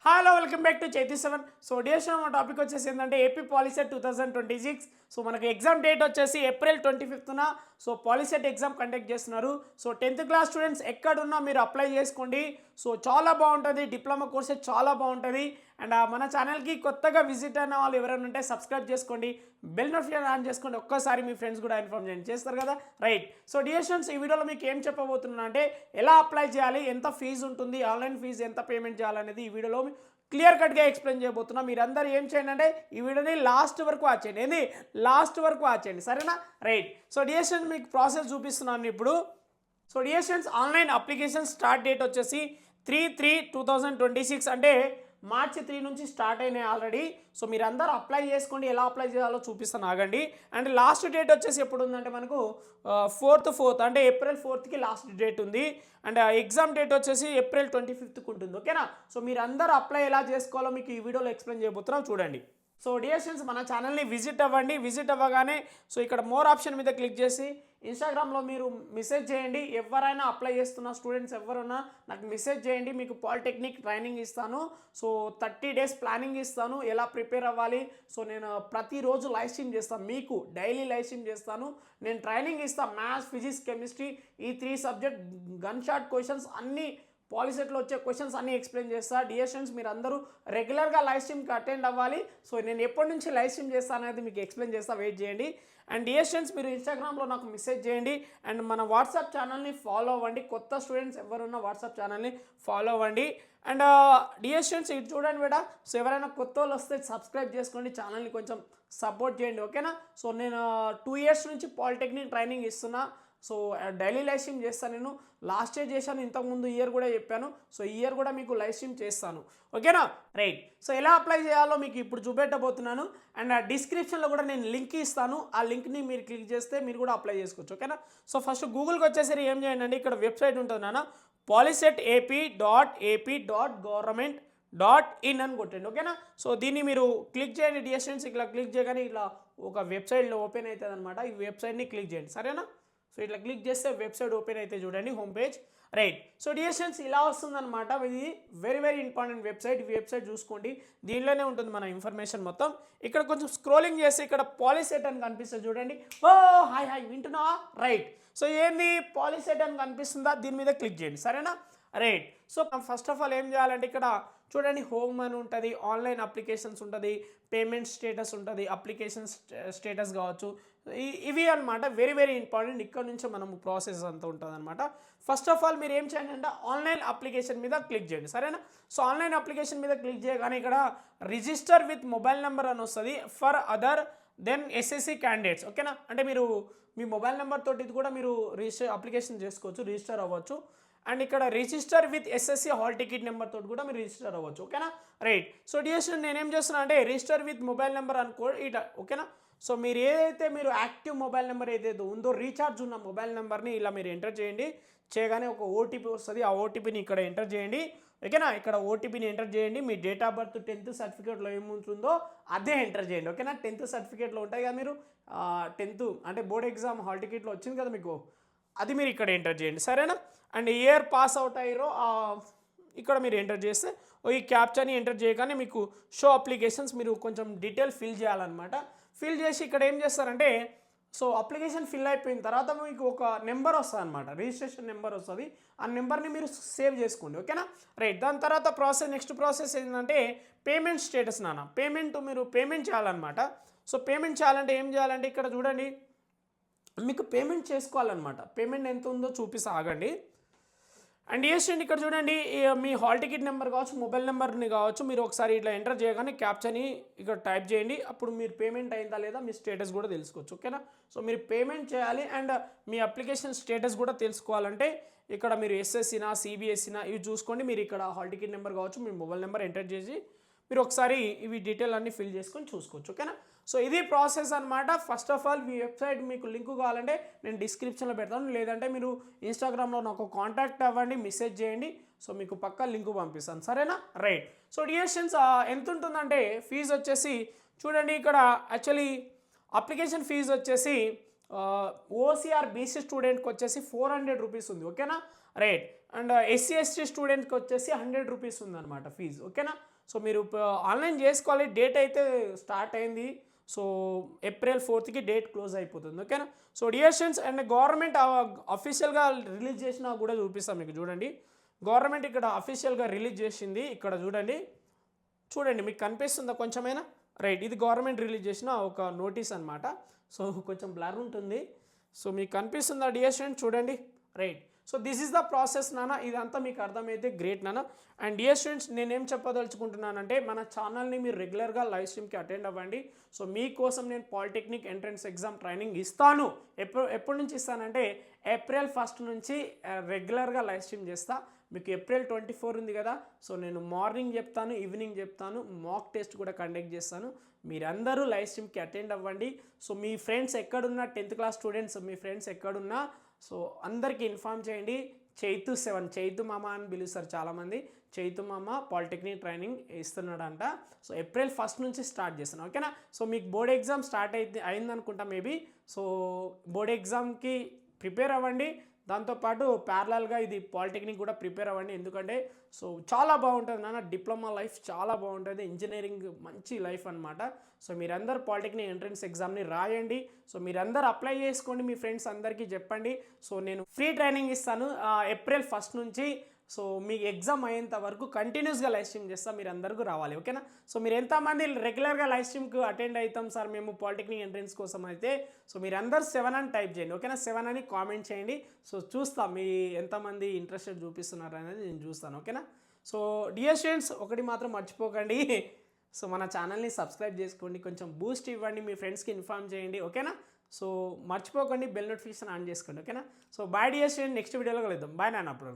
Hello welcome back to చైతీ7. So DSM topic వచ్చేసి ఏంటంటే ఏపీ పాలిసెట్ 2026. సో మనకి ఎగ్జామ్ డేట్ వచ్చేసి ఏప్రిల్ 25న సో పాలిసెట్ ఎగ్జామ్ కండక్ట్ చేస్తున్నారు. సో 10th క్లాస్ స్టూడెంట్స్ ఎక్కడున్నా మీరు అప్లై చేసుకోండి. సో చాలా బాగుంటుంది, డిప్లొమా కోర్సే చాలా బాగుంటుంది. అండ్ మన ఛానల్కి కొత్తగా విజిట్ అయిన వాళ్ళు ఎవరైనా ఉంటే సబ్స్క్రైబ్ చేసుకోండి, బెల్ నోటిఫికేషన్ ఆన్ చేసుకోండి. ఒక్కసారి మీ ఫ్రెండ్స్ కూడా ఇన్ఫార్మ్ చేయండి, చేస్తారు కదా, రైట్. సో డిఎస్ఎన్స్ ఈ వీడియోలో మీకు ఏం చెప్పబోతున్నా అంటే ఎలా అప్లై చేయాలి, ఎంత ఫీజు ఉంటుంది, ఆన్లైన్ ఫీజు ఎంత పేమెంట్ చేయాలనేది ఈ వీడియోలో క్లియర్ కట్గా ఎక్స్ప్లెయిన్ చేయబోతున్నా. మీరందరూ ఏం చేయండి అంటే ఈ వీడియోని లాస్ట్ వరకు వాచ్ చేయండి. ఏంది లాస్ట్ వరకు వాచ్ చేయండి, సరేనా, రైట్. సో డిఎస్ఎన్స్ మీకు ప్రాసెస్ చూపిస్తున్నాను ఇప్పుడు. సో డిఎస్ఎన్స్ ఆన్లైన్ అప్లికేషన్ స్టార్ట్ డేట్ వచ్చేసి 3/3/2026 అంటే మార్చి 3 నుంచి స్టార్ట్ అయినాయి ఆల్రెడీ. సో మీరు అందరూ అప్లై చేసుకోండి, ఎలా అప్లై చేయాలో చూపిస్తాను ఆగండి. అండ్ లాస్ట్ డేట్ వచ్చేసి ఎప్పుడు ఉందంటే మనకు 4th అంటే ఏప్రిల్ 4th లాస్ట్ డేట్ ఉంది. అండ్ ఎగ్జామ్ డేట్ వచ్చేసి ఏప్రిల్ 25th ఉంటుంది, ఓకేనా. సో మీరు అందరూ అప్లై ఎలా చేసుకోవాలో మీకు ఈ వీడియోలో ఎక్స్ప్లెయిన్ చేయబోతున్నాం, చూడండి. సో డిఎస్ఎన్స్ మన ఛానల్ని విజిట్ అవ్వండి. విజిట్ అవ్వగానే సో ఇక్కడ మోర్ ఆప్షన్ మీద క్లిక్ చేసి ఇన్స్టాగ్రామ్లో మీరు మెసేజ్ చేయండి. ఎవరైనా అప్లై చేస్తున్న స్టూడెంట్స్ ఎవరున్నా నాకు మెసేజ్ చేయండి, మీకు పాలిటెక్నిక్ ట్రైనింగ్ ఇస్తాను. సో 30 days ప్లానింగ్ ఇస్తాను, ఎలా ప్రిపేర్ అవ్వాలి. సో నేను ప్రతిరోజు లైవ్ స్ట్రీమ్ చేస్తాను, మీకు డైలీ లైవ్ స్ట్రీమ్ చేస్తాను. నేను ట్రైనింగ్ ఇస్తాను, మ్యాథ్స్, ఫిజిక్స్, కెమిస్ట్రీ ఈ 3 సబ్జెక్ట్ గన్ షాట్ క్వశ్చన్స్ అన్నీ, పాలిసెట్లో వచ్చే క్వశ్చన్స్ అన్నీ ఎక్స్ప్లెయిన్ చేస్తా. డిఎస్ఎన్స్ మీరు అందరూ రెగ్యులర్గా లైవ్ స్ట్రీమ్కి అటెండ్ అవ్వాలి. సో నేను ఎప్పటి నుంచి లైవ్ స్ట్రీమ్ చేస్తాను అనేది మీకు ఎక్స్ప్లెయిన్ చేస్తా, వెయిట్ చేయండి. అండ్ డిఎస్ఎన్స్ మీరు ఇన్స్టాగ్రామ్లో నాకు మెసేజ్ చేయండి. అండ్ మన వాట్సాప్ ఛానల్ని ఫాలో అవ్వండి, కొత్త స్టూడెంట్స్ ఎవరున్నా వాట్సాప్ ఛానల్ని ఫాలో అవ్వండి. అండ్ డిఎస్ఎన్స్ ఇటు చూడండి బేటా. సో ఎవరైనా కొత్త వాళ్ళు వస్తే సబ్స్క్రైబ్ చేసుకోండి, ఛానల్ని కొంచెం సపోర్ట్ చేయండి, ఓకేనా. సో నేను 2 years నుంచి పాలిటెక్నిక్ ట్రైనింగ్ ఇస్తున్నా. సో డైలీ లైవ్ స్ట్రీమ్ చేస్తాను. నేను లాస్ట్ ఇయర్ చేశాను, ఇంతకుముందు ఇయర్ కూడా చెప్పాను. సో ఈ ఇయర్ కూడా మీకు లైవ్ స్ట్రీమ్ చేస్తాను, ఓకేనా, రైట్. సో ఎలా అప్లై చేయాలో మీకు ఇప్పుడు చూపెట్టబోతున్నాను. అండ్ ఆ డిస్క్రిప్షన్లో కూడా నేను లింక్ ఇస్తాను, ఆ లింక్ని మీరు క్లిక్ చేస్తే మీరు కూడా అప్లై చేసుకోవచ్చు, ఓకేనా. సో ఫస్ట్ గూగుల్కి వచ్చేసరికి ఏం చేయండి అంటే ఇక్కడ వెబ్సైట్ ఉంటుంది నాన్న, policetab.ap.government.in అని కొట్టండి, ఓకేనా. సో దీన్ని మీరు క్లిక్ చేయండి. డిఎస్ఎన్స్ ఇట్లా క్లిక్ చేయగానే ఇట్లా ఒక వెబ్సైట్లో ఓపెన్ అవుతుంది అనమాట. ఈ వెబ్సైట్ని క్లిక్ చేయండి, సరేనా. సో ఇట్లా క్లిక్ చేస్తే వెబ్సైట్ ఓపెన్ అయితే చూడండి, హోమ్ పేజ్, రైట్. సో డిఎస్ఎన్స్ ఇలా వస్తుందన్నమాట. ఇది వెరీ వెరీ ఇంపార్టెంట్ వెబ్సైట్. ఈ వెబ్సైట్ చూసుకోండి, దీనిలోనే ఉంటుంది మన ఇన్ఫర్మేషన్ మొత్తం. ఇక్కడ కొంచెం స్క్రోలింగ్ చేస్తే ఇక్కడ పాలిసెట్ అని కనిపిస్తుంది చూడండి. ఓ హాయ్ హాయ్ వింటున్నావా, రైట్. సో ఏంది పాలిసెట్ అని కనిపిస్తుందా, దీని మీద క్లిక్ చేయండి, సరేనా, right. So first of all ఏం చేయాలంటే ఇక్కడ చూడండి హోమ్ అని ఉంటుంది, ఆన్లైన్ అప్లికేషన్స్ ఉంటుంది, పేమెంట్ స్టేటస్ ఉంటుంది, అప్లికేషన్ స్టేటస్ కావచ్చు, ఇవి అనమాట వెరీ వెరీ ఇంపార్టెంట్. ఇక్కడ నుంచి మనము ప్రాసెస్ అంతా ఉంటుంది అనమాట. ఫస్ట్ ఆఫ్ ఆల్ మీరు ఏం చేయండి అంటే ఆన్లైన్ అప్లికేషన్ మీద క్లిక్ చేయండి, సరేనా. సో ఆన్లైన్ అప్లికేషన్ మీద క్లిక్ చేయగానే ఇక్కడ రిజిస్టర్ విత్ మొబైల్ నెంబర్ అని వస్తుంది for other than SSC candidates, ఓకేనా. అంటే మీరు మీ మొబైల్ నెంబర్ తోటి ఇది కూడా మీరు అప్లికేషన్ చేసుకోవచ్చు, రిజిస్టర్ అవ్వచ్చు. అండ్ ఇక్కడ register with SSC hall ticket number తోటి కూడా మీరు రిజిస్టర్ అవ్వచ్చు, ఓకేనా, రైట్. సో డిఎస్ఎన్ నేనేం చేస్తున్నా అంటే రిజిస్టర్ విత్ మొబైల్ నెంబర్ అనుకో ఇట, ఓకేనా. సో మీరు ఏదైతే మీరు యాక్టివ్ మొబైల్ నెంబర్ ఏదైతే ఉందో రీఛార్జ్ ఉన్న మొబైల్ నెంబర్ని ఇలా మీరు ఎంటర్ చేయండి. చేయగానే ఒక ఓటీపీ వస్తుంది, ఆ ఓటీపీని ఇక్కడ ఎంటర్ చేయండి, ఓకేనా. ఇక్కడ ఓటీపీని ఎంటర్ చేయండి. మీ డేట్ ఆఫ్ బర్త్ 10th సర్టిఫికేట్లో ఏముంటుందో అదే ఎంటర్ చేయండి, ఓకేనా. 10th సర్టిఫికేట్లో ఉంటాయి కదా, మీరు 10th అంటే బోర్డ్ ఎగ్జామ్ హాల్ టికెట్లో వచ్చింది కదా మీకు, అది మీరు ఇక్కడ ఎంటర్ చేయండి, సరేనా. అండ్ ఇయర్ పాస్ అవుట్ అయ్యారో ఇక్కడ మీరు ఎంటర్ చేస్తే ఈ క్యాప్చాని ఎంటర్ చేయగానే మీకు షో అప్లికేషన్స్ మీరు కొంచెం డీటెయిల్ ఫిల్ చేయాలన్నమాట. ఫిల్ చేసి ఇక్కడ ఏం చేస్తారంటే సో అప్లికేషన్ ఫిల్ అయిపోయిన తర్వాత మీకు ఒక నెంబర్ వస్తుంది అనమాట, రిజిస్ట్రేషన్ నెంబర్ వస్తుంది. ఆ నెంబర్ని మీరు సేవ్ చేసుకోండి, ఓకేనా, రైట్. దాని తర్వాత నెక్స్ట్ ప్రాసెస్ ఏంటంటే పేమెంట్ స్టేటస్ నాన్న. మీరు పేమెంట్ చేయాలన్నమాట. సో పేమెంట్ చేయాలంటే ఏం చేయాలంటే ఇక్కడ చూడండి మీకు పేమెంట్ చేసుకోవాలన్నమాట. పేమెంట్ ఎంత ఉందో చూపిస్తా ఆగండి. అండ్ ఏంటంటే ఇక్కడ చూడండి మీ హాల్ టికెట్ నెంబర్ కావచ్చు, మొబైల్ నెంబర్ని కావచ్చు, మీరు ఒకసారి ఇట్లా ఎంటర్ చేయగానే క్యాప్చని ఇక్కడ టైప్ చేయండి. అప్పుడు మీరు పేమెంట్ అయిందా లేదా మీ స్టేటస్ కూడా తెలుసుకోవచ్చు, ఓకేనా. సో మీరు పేమెంట్ చేయాలి. అండ్ మీ అప్లికేషన్ స్టేటస్ కూడా తెలుసుకోవాలంటే ఇక్కడ మీరు ఎస్ఎస్సినా సిబిఎస్సినా ఇవి చూసుకోండి. మీరు ఇక్కడ హాల్ టికెట్ నెంబర్ కావచ్చు, మీ మొబైల్ నెంబర్ ఎంటర్ చేసి మీరు ఒకసారి ఇవి డీటెయిల్ అన్నీ ఫిల్ చేసుకొని చూసుకోవచ్చు, ఓకేనా. సో ఇది ప్రాసెస్ అనమాట. First of all me website మీకు లింక్ కావాలంటే నేను డిస్క్రిప్షన్లో పెడతాను, లేదంటే మీరు ఇన్స్టాగ్రామ్లో నాకు కాంటాక్ట్ అవ్వండి, మెసేజ్ చేయండి. సో మీకు పక్కా లింక్ పంపిస్తాను, సరేనా, రైట్. సో డిఎస్ఎన్స్ ఎంత ఉంటుందంటే ఫీజు వచ్చేసి చూడండి ఇక్కడ యాక్చువల్లీ అప్లికేషన్ ఫీజు వచ్చేసి ఓసీఆర్ బీసీ స్టూడెంట్కి వచ్చేసి 400 రూపీస్ ఉంది, ఓకేనా, రైట్. అండ్ ఎస్సీ ఎస్టీ స్టూడెంట్కి వచ్చేసి 100 రూపీస్ ఉందన్నమాట ఫీజు, ఓకేనా. సో మీరు ఆన్లైన్ చేసుకోవాలి. డేట్ అయితే స్టార్ట్ అయింది. సో ఏప్రిల్ 4కి డేట్ క్లోజ్ అయిపోతుంది, ఓకేనా. So dear students, and government అఫీషియల్గా రిలీజ్ చేసినా కూడా చూపిస్తాం మీకు. చూడండి, గవర్నమెంట్ ఇక్కడ అఫీషియల్గా రిలీజ్ చేసింది. ఇక్కడ చూడండి మీకు కనిపిస్తుందా కొంచెమైనా? రైట్, ఇది గవర్నమెంట్ రిలీజ్ చేసిన ఒక నోటీస్ అనమాట. సో కొంచెం బ్లర్ ఉంటుంది. సో మీకు కనిపిస్తుందా డియర్ స్టూడెంట్? చూడండి, right. So this is the process నాన్న. ఇదంతా మీకు అర్థమైతే గ్రేట్ నాన్న. అండ్ డియర్ స్టూడెంట్స్, నేనేం చెప్పదలుచుకుంటున్నానంటే మన ఛానల్ని మీరు రెగ్యులర్గా లైవ్ స్ట్రీమ్కి అటెండ్ అవ్వండి. సో మీకోసం నేను పాలిటెక్నిక్ ఎంట్రన్స్ ఎగ్జామ్ ట్రైనింగ్ ఇస్తాను. ఎప్పటి నుంచి ఇస్తానంటే ఏప్రిల్ 1 నుంచి రెగ్యులర్గా లైవ్ స్ట్రీమ్ చేస్తా. మీకు ఏప్రిల్ 24 ఉంది కదా, సో నేను మార్నింగ్ చెప్తాను, ఈవినింగ్ చెప్తాను, మాక్ టెస్ట్ కూడా కండక్ట్ చేస్తాను. మీరందరూ లైవ్ స్ట్రీమ్కి అటెండ్ అవ్వండి. సో మీ ఫ్రెండ్స్ ఎక్కడున్నా, 10th క్లాస్ స్టూడెంట్స్ మీ ఫ్రెండ్స్ ఎక్కడున్నా సో అందరికీ ఇన్ఫామ్ చేయండి. చైతు మామ అని పిలుస్తారు చాలామంది. చైతు మామ పాలిటెక్నిక్ ట్రైనింగ్ ఇస్తున్నాడంట. సో ఏప్రిల్ 1 నుంచి స్టార్ట్ చేస్తాను, ఓకేనా. సో మీకు బోర్డ్ ఎగ్జామ్ స్టార్ట్ అయిందనుకుంటా మేబీ. సో బోర్డ్ ఎగ్జామ్కి ప్రిపేర్ అవ్వండి. దాంతోపాటు ప్యారలల్గా ఇది పాలిటెక్నిక్ కూడా ప్రిపేర్ అవ్వండి. ఎందుకంటే సో చాలా బాగుంటుంది నాన్న. డిప్లొమా లైఫ్ చాలా బాగుంటుంది, ఇంజనీరింగ్ మంచి లైఫ్ అనమాట. సో మీరందరూ పాలిటెక్నిక్ ఎంట్రన్స్ ఎగ్జామ్ని రాయండి. సో మీరందరూ అప్లై చేసుకోండి, మీ ఫ్రెండ్స్ అందరికీ చెప్పండి. సో నేను ఫ్రీ ట్రైనింగ్ ఇస్తాను ఏప్రిల్ 1 నుంచి. సో మీ ఎగ్జామ్ అయ్యేంత వరకు కంటిన్యూస్గా లైవ్ స్ట్రీమ్ చేస్తాం, మీరు అందరికీ రావాలి, ఓకేనా. సో మీరు ఎంతమంది రెగ్యులర్గా లైవ్ స్ట్రీమ్కి అటెండ్ అవుతాం సార్ మేము పాలిటెక్నిక్ ఎంట్రన్స్ కోసం అయితే, సో మీరు అందరు 7 అని టైప్ చేయండి, ఓకేనా. 7 అని కామెంట్ చేయండి. సో చూస్తాం మీ ఎంతమంది ఇంట్రెస్టెడ్ చూపిస్తున్నారు అనేది నేను చూస్తాను, ఓకేనా. సో డియర్ స్టూడెంట్స్, ఒకటి మాత్రం మర్చిపోకండి. సో మన ఛానల్ని సబ్స్క్రైబ్ చేసుకోండి, కొంచెం బూస్ట్ ఇవ్వండి, మీ ఫ్రెండ్స్కి ఇన్ఫార్మ్ చేయండి, ఓకేనా. సో మర్చిపోకండి, బెల్ నోటిఫికేషన్ ఆన్ చేసుకోండి, ఓకేనా. So bye dear student, next వీడియోలో కలుద్దాం. బాయ్ నాన్న. అప్పుడు